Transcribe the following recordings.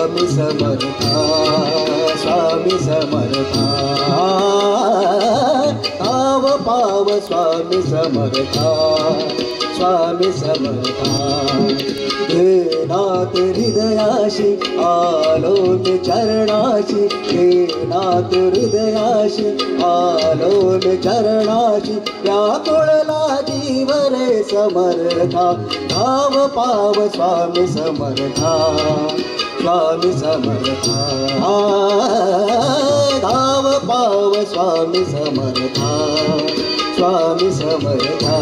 स्वामी समर्था स्वामी समर्था ताव पाव स्वामी समर्था स्वामी समर्था हे नाथ हृदयाशी आलो मी चरणाशी हे नाथ हृदयाशी आलो मी चरणाशी व्याकुळला जीव रे समर्था धाव पाव स्वामी समर्था स्वामी समर्था धाव पाव स्वामी समर्था स्वामी समर्था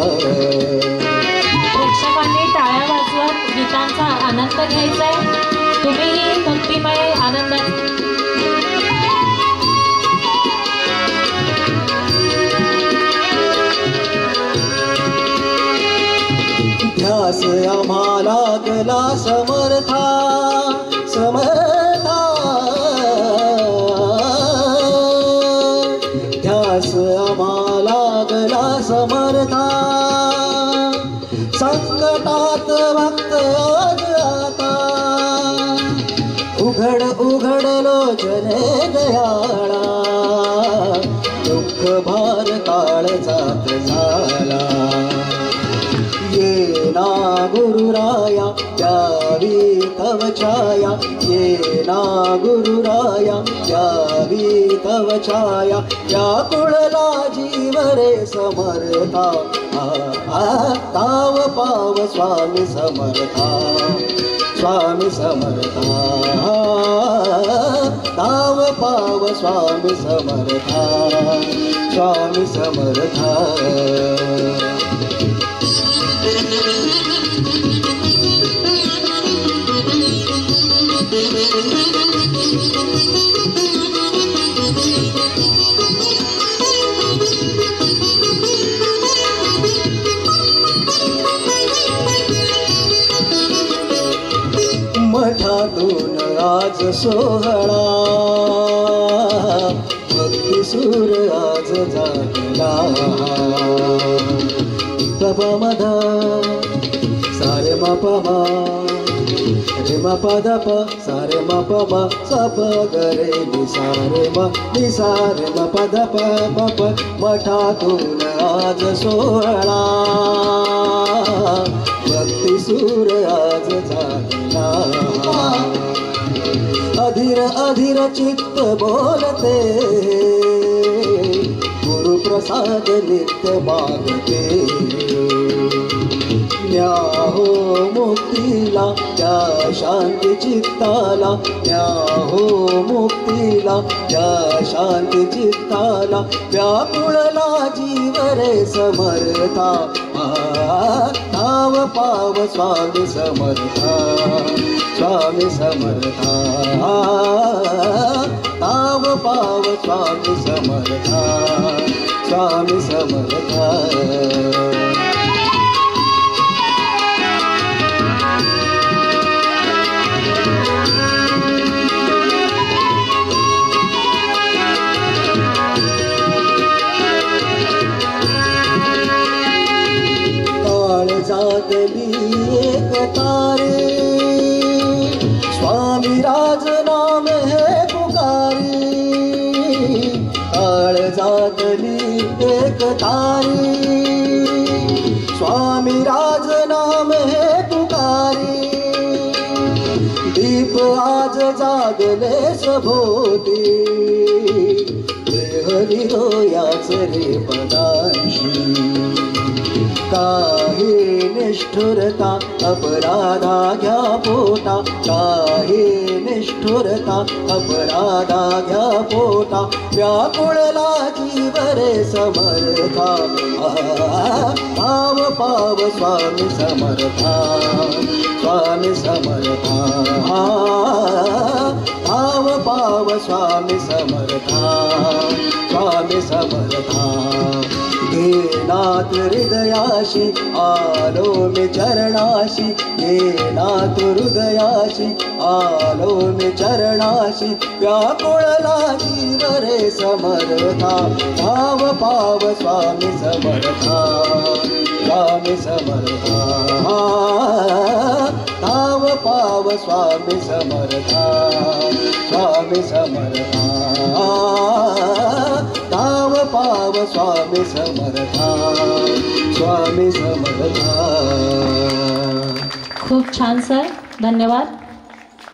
प्रेक्षकांनी टाळ्या वाजवत गीतांचा आनंद घ्यायचा आहे। तुम्हीही भक्तिमय आनंदात ध्यास आम्हाला गला समर्था समर्था ध्यास आम्हाला गला समर्था संकटात भक्त आज आता उघड उघड लोचने दयाळा दुःख भार काळजात झाला ये ना गुरुराया द्यावी तव छाया ये ना गुरुराया द्यावी तव छाया व्याकुळला जीव रे समर्था ताव पाव स्वामी समर्था स्वामी समर्था ताव पाव स्वामी समर्था स्वामी समर्था मठातून आज सोहळा भक्तिसूर आज जागला बाबा मधा सारे मापा रे मापा दप सारे मापा सब गरे निसारे मापा दप पप मठातून आज सोहळा भक्तिसूर आज जागला अधीर अधीर चित्त बोलते गुरुप्रसाद नित्य मागते न्या हो मुक्तीला त्या शांती चित्ताला न्या हो मुक्तीला त्या शांती चित्ताला व्याकुळला जीव रे समर्था ताव पाव स्वामी समर्था स्वामी समर्था ताव पाव स्वामी समर्था स्वामी समर्था काळजातली एक तारे स्वामी राज नाम है पुकारी काळजातली एक तारे स्वामी राज नाम है पुकारी दीप आज जागले सभोवती हरी रोयाच रे पदांशी काही निष्ठुरता अपराधा घ्या पोटा काही निष्ठुरता अपराधा घ्या पोटा व्याकुळला जीव रे समर्था पाव पाव स्वामी समर्था स्वामी समर्था पाव पाव स्वामी समर्था स्वामी समर्था हे नाथ हृदयाशी आलो मी चरणाशी हे नाथ हृदयाशी आलो मी चरणाशी व्याकुळला जीव रे समर्था धाव पाव स्वामी समर्था स्वामी समर्था धाव पाव स्वामी समर्था स्वामी समर्था धाव पाव स्वामी समर्था स्वामी समर्था. खूप छान सर, धन्यवाद.